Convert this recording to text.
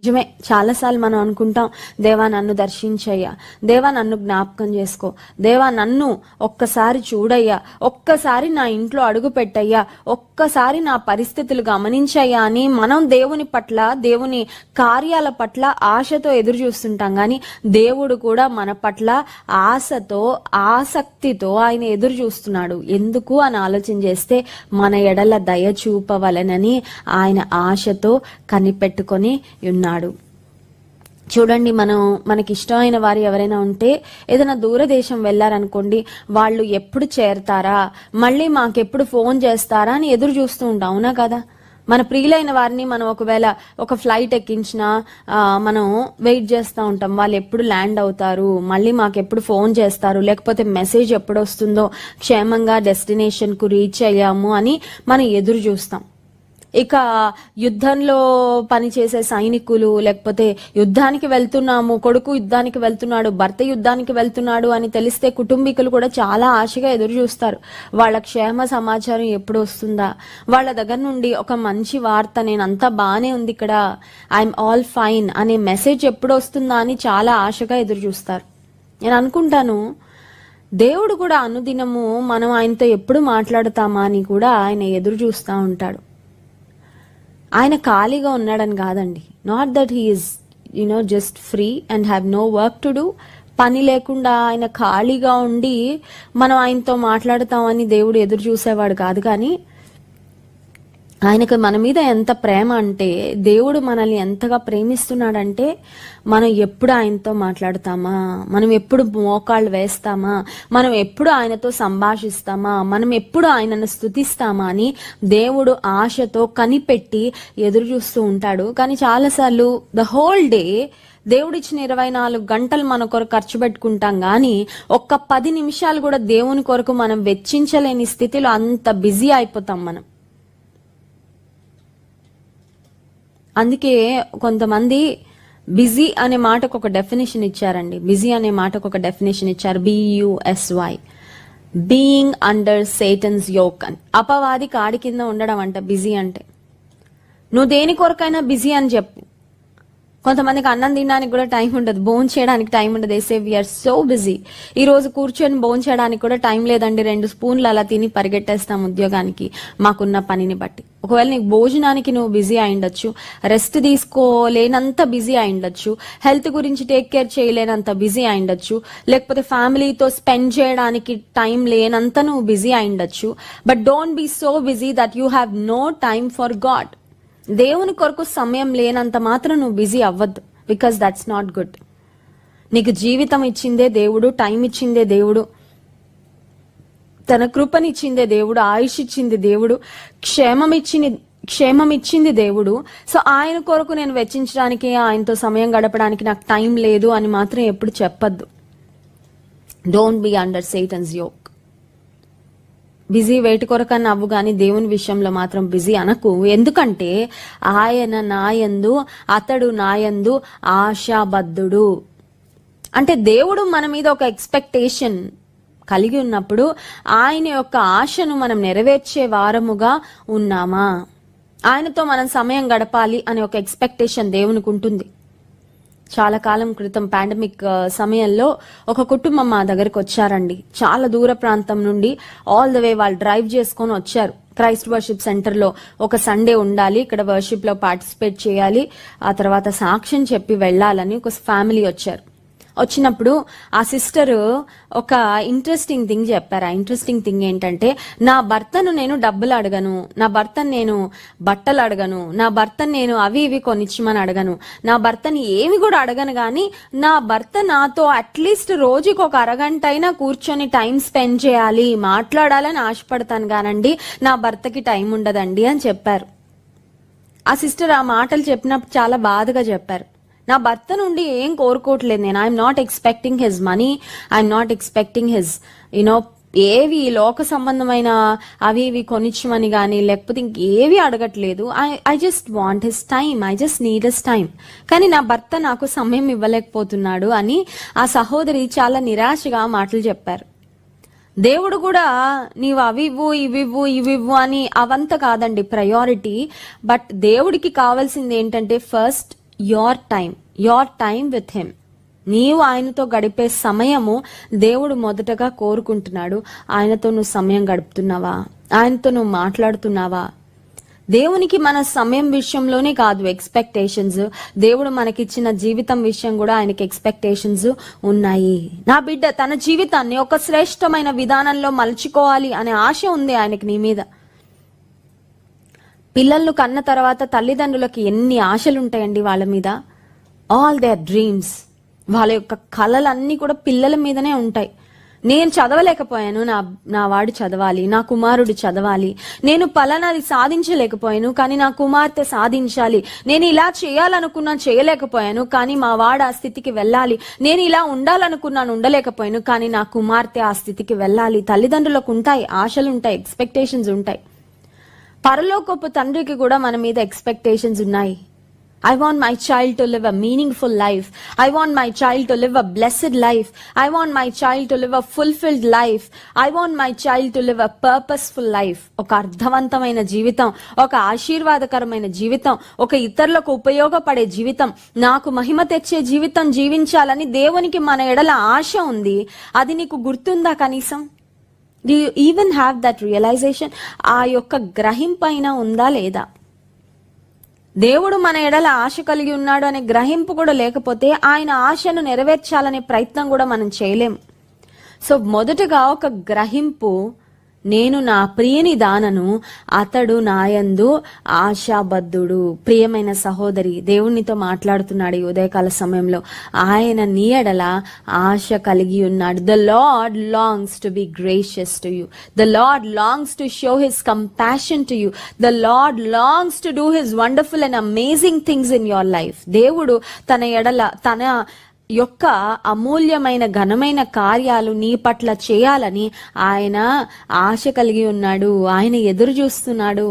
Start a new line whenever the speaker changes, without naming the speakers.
నిజమే, చాలాసార్లు మనం అనుకుంటాం, దేవా నన్ను దర్శించయ్యా, దేవా నన్ను జ్ఞాపకం చేసుకో, దేవా నన్ను ఒక్కసారి చూడయ్యా, ఒక్కసారి నా ఇంట్లో అడుగు పెట్టయ్యా, ఒక్కసారి నా పరిస్థితులు గమనించయ్యా అని మనం దేవుని పట్ల, దేవుని కార్యాల పట్ల ఆశతో ఎదురు చూస్తుంటాం. కానీ దేవుడు కూడా మన పట్ల ఆశతో, ఆసక్తితో ఆయన ఎదురు చూస్తున్నాడు. ఎందుకు అని ఆలోచన చేస్తే మన ఎడల దయ చూపవలెనని ఆయన ఆశతో కనిపెట్టుకొని ఉన్నాడు. చూడండి, మనకి ఇష్టమైన వారు ఎవరైనా ఉంటే ఏదైనా దూరదేశం వెళ్లారనుకోండి, వాళ్ళు ఎప్పుడు చేరతారా, మళ్ళీ మాకెప్పుడు ఫోన్ చేస్తారా అని ఎదురు చూస్తూ ఉంటాం, అవునా కదా? మన ప్రియులైన వారిని మనం ఒకవేళ ఒక ఫ్లైట్ ఎక్కించినా మనం వెయిట్ చేస్తూ ఉంటాం, వాళ్ళు ఎప్పుడు ల్యాండ్ అవుతారు, మళ్ళీ మాకెప్పుడు ఫోన్ చేస్తారు, లేకపోతే మెసేజ్ ఎప్పుడు వస్తుందో, క్షేమంగా డెస్టినేషన్ కు రీచ్ అయ్యాము అని మనం ఎదురు చూస్తాం. ఇక యుద్ధంలో పనిచేసే సైనికులు, లేకపోతే యుద్ధానికి వెళ్తున్నాము, కొడుకు యుద్ధానికి వెళ్తున్నాడు, భర్త యుద్ధానికి వెళ్తున్నాడు అని తెలిస్తే కుటుంబీకులు కూడా చాలా ఆశగా ఎదురు చూస్తారు. వాళ్ళ క్షేమ సమాచారం ఎప్పుడు వస్తుందా, వాళ్ళ దగ్గర నుండి ఒక మంచి వార్త, నేను అంతా బానే ఉంది ఇక్కడ, ఐఎమ్ ఆల్ ఫైన్ అనే మెసేజ్ ఎప్పుడు వస్తుందా అని చాలా ఆశగా ఎదురు చూస్తారు. నేను అనుకుంటాను, దేవుడు కూడా అనుదినము మనం ఆయనతో ఎప్పుడు మాట్లాడతామా అని కూడా ఆయన ఎదురు చూస్తూ ఉంటాడు. ఆయన ఖాళీగా ఉన్నాడని కాదండి, not that he is just free and have no work to do. పని లేకుండా ఆయన ఖాళీగా ఉండి మనం ఆయనతో మాట్లాడతామని దేవుడు ఎదురు చూసేవాడు కాదు. కానీ ఆయనకు మన మీద ఎంత ప్రేమ అంటే, దేవుడు మనల్ని ఎంతగా ప్రేమిస్తున్నాడంటే, మనం ఎప్పుడు ఆయనతో మాట్లాడతామా, మనం ఎప్పుడు మోకాళ్ళు వేస్తామా, మనం ఎప్పుడు ఆయనతో సంభాషిస్తామా, మనం ఎప్పుడు ఆయనను స్తుతిస్తామా అని దేవుడు ఆశతో కనిపెట్టి ఎదురు చూస్తూ ఉంటాడు. కానీ చాలాసార్లు ద హోల్ డే దేవుడిచ్చిన 24 గంటలు మన కొరకు ఖర్చు పెట్టుకుంటాం, గాని ఒక్క 10 నిమిషాలు కూడా దేవుని కొరకు మనం వెచ్చించలేని స్థితిలో అంత బిజీ అయిపోతాం మనం. అందుకే కొంతమంది బిజీ అనే మాటకు ఒక డెఫినేషన్ ఇచ్చారండి. బిజీ అనే మాటకు ఒక డెఫినేషన్ ఇచ్చారు, BUSY, being under Satan's yoke అని. అపవాది కాడి కింద ఉండడం అంట బిజీ అంటే. నువ్వు దేని కొరకైనా బిజీ అని చెప్పు. కొంతమందికి అన్నం తినడానికి కూడా టైం ఉండదు, భోజనం చేయడానికి టైం ఉండదు. They say we are so busy. ఈ రోజు కూర్చొని భోజనం చేయడానికి కూడా టైం లేదండి, 2 స్పూన్లు అలా తిని పరిగెట్టేస్తాం ఉద్యోగానికి, మాకున్న పనిని బట్టి. ఒకవేళ నీకు భోజనానికి నువ్వు బిజీ అయిండొచ్చు, రెస్ట్ తీసుకోలేనంత బిజీ అయిండొచ్చు, హెల్త్ గురించి టేక్ కేర్ చేయలేనంత బిజీ అయిండొచ్చు, లేకపోతే ఫ్యామిలీతో స్పెండ్ చేయడానికి టైం లేనంత నువ్వు బిజీ అయిండొచ్చు. But don't be so busy that you have no time for God. దేవుని కొరకు సమయం లేనంత మాత్రం నువ్వు బిజీ అవ్వద్దు, బికాస్ దట్స్ నాట్ గుడ్. నీకు జీవితం ఇచ్చిందే దేవుడు, టైం ఇచ్చిందే దేవుడు, తన కృపనిచ్చిందే దేవుడు, ఆయుష్ ఇచ్చింది దేవుడు, క్షేమం ఇచ్చింది దేవుడు. సో ఆయన కొరకు నేను వెచ్చించడానికి, ఆయనతో సమయం గడపడానికి నాకు టైం లేదు అని మాత్రం ఎప్పుడు చెప్పద్దు. Don't be under Satan's yoke. Busy వేటి కొరకన్నా అవ్వు, గాని దేవుని విషయంలో మాత్రం బిజీ అనకు. ఎందుకంటే ఆయన నాయందు, అతడు నాయందు ఆశాబద్ధుడు. అంటే దేవుడు మన మీద ఒక ఎక్స్పెక్టేషన్ కలిగి ఉన్నప్పుడు ఆయన యొక్క ఆశను మనం నెరవేర్చే వారముగా ఉన్నామా, ఆయనతో మనం సమయం గడపాలి అనే ఒక ఎక్స్పెక్టేషన్ దేవునికి ఉంటుంది. చాలా కాలం క్రితం పాండమిక్ సమయంలో ఒక కుటుంబం మా దగ్గరకు వచ్చారండి. చాలా దూర ప్రాంతం నుండి ఆల్ ద వే వాళ్ళు డ్రైవ్ చేసుకొని వచ్చారు. క్రైస్ట్ వర్షిప్ సెంటర్ లో ఒక సండే ఉండాలి, ఇక్కడ వర్షిప్ లో పార్టిసిపేట్ చేయాలి, ఆ తర్వాత సాక్ష్యం చెప్పి వెళ్లాలని ఒక ఫ్యామిలీ వచ్చారు. వచ్చినప్పుడు ఆ సిస్టర్ ఒక ఇంట్రెస్టింగ్ థింగ్ చెప్పారు. ఆ ఇంట్రెస్టింగ్ థింగ్ ఏంటంటే, నా భర్తను నేను డబ్బులు అడగను, నా భర్తను నేను బట్టలు అడగను, నా భర్తను నేను అవి ఇవి కొనిచ్చమని అడగను, నా భర్తని ఏమి కూడా అడగను, కానీ నా భర్త నాతో అట్లీస్ట్ రోజుకి ఒక అరగంట అయినా కూర్చొని టైం స్పెండ్ చేయాలి, మాట్లాడాలని ఆశపడతాను కానండి నా భర్తకి టైం ఉండదండి అని చెప్పారు. ఆ సిస్టర్ ఆ మాటలు చెప్పినప్పుడు చాలా బాధగా చెప్పారు. నా భర్త నుండి ఏం కోరుకోవట్లేదు నేను, I'm not expecting his money, I'm not expecting his ఏవి లోక సంబంధమైన అవి ఇవి కొనిచ్చమని కానీ లేకపోతే ఇంకేవి అడగట్లేదు. I just want his time, I just need his time. కానీ నా భర్త నాకు సమయం ఇవ్వలేకపోతున్నాడు అని ఆ సహోదరి చాలా నిరాశగా మాటలు చెప్పారు. దేవుడు కూడా నీవు అవివ్వు ఇవివ్వు అని అవంతా కాదండి ప్రయారిటీ. బట్ దేవుడికి కావాల్సింది ఏంటంటే, first your time with him. నీవు ఆయనతో గడిపే సమయము దేవుడు మొదటగా కోరుకుంటున్నాడు. ఆయనతో నువ్వు సమయం గడుపుతున్నావా? ఆయనతో నువ్వు మాట్లాడుతున్నావా? దేవునికి మన సమయం విషయంలోనే కాదు ఎక్స్పెక్టేషన్స్, దేవుడు మనకిచ్చిన జీవితం విషయం కూడా ఆయనకి ఎక్స్పెక్టేషన్స్ ఉన్నాయి. నా బిడ్డ తన జీవితాన్ని ఒక శ్రేష్టమైన విధానంలో మలుచుకోవాలి అనే ఆశ ఉంది ఆయనకి నీ మీద. పిల్లలను కన్న తర్వాత తల్లిదండ్రులకి ఎన్ని ఆశలు ఉంటాయండి వాళ్ళ మీద. ఆల్ దేర్ డ్రీమ్స్, వాళ్ళ యొక్క కలలన్నీ కూడా పిల్లల మీదనే ఉంటాయి. నేను చదవలేకపోయాను, నా వాడు చదవాలి, నా కుమారుడు చదవాలి. నేను పలానాది సాధించలేకపోయాను కానీ నా కుమార్తె సాధించాలి. నేను ఇలా చేయాలనుకున్నా చేయలేకపోయాను కానీ మా వాడు ఆ స్థితికి వెళ్ళాలి. నేను ఇలా ఉండాలనుకున్నాను ఉండలేకపోయాను కానీ నా కుమార్తె ఆ స్థితికి వెళ్ళాలి. తల్లిదండ్రులకు ఉంటాయి, ఆశలు ఉంటాయి, ఎక్స్పెక్టేషన్స్ ఉంటాయి. పరలోకపు తండ్రికి కూడా మన మీద ఎక్స్పెక్టేషన్స్ ఉన్నాయి. I want my child to live a meaningful life. I want my child to live a blessed life. I want my child to live a fulfilled life. I want my child to live a purposeful life. ఒక అర్థవంతమైన జీవితం, ఒక ఆశీర్వాదకరమైన జీవితం, ఒక ఇతరులకు ఉపయోగపడే జీవితం, నాకు మహిమ తెచ్చే జీవితం జీవించాలని దేవునికి మన ఎడల ఆశ ఉంది. అది నీకు గుర్తుందా కనీసం? Do you even have that realization? ఆ యొక్క గ్రహింపైన ఉందా లేదా? దేవుడు మన ఎడల ఆశ కలిగి ఉన్నాడు అనే గ్రహింపు కూడా లేకపోతే ఆయన ఆశను నెరవేర్చాలనే ప్రయత్నం కూడా మనం చేయలేం. సో మొదటగా ఒక గ్రహింపు, నేను నా ప్రియని దానను, అతడు నాయందు ఆశాబద్ధుడు. ప్రియమైన సహోదరి, దేవునితో మాట్లాడుతున్నాడు ఈ ఉదయకాల సమయంలో. ఆయన నీ ఎడల ఆశ కలిగి ఉన్నాడు. The lord longs to be gracious to you. The lord longs to show his compassion to you. The lord longs to do his wonderful and amazing things in your life. దేవుడు తన ఎడల తన యొక్క అమూల్యమైన ఘనమైన కార్యాలు నీ పట్ల చేయాలని ఆయన ఆశ కలిగి ఉన్నాడు. ఆయన ఎదురు చూస్తున్నాడు.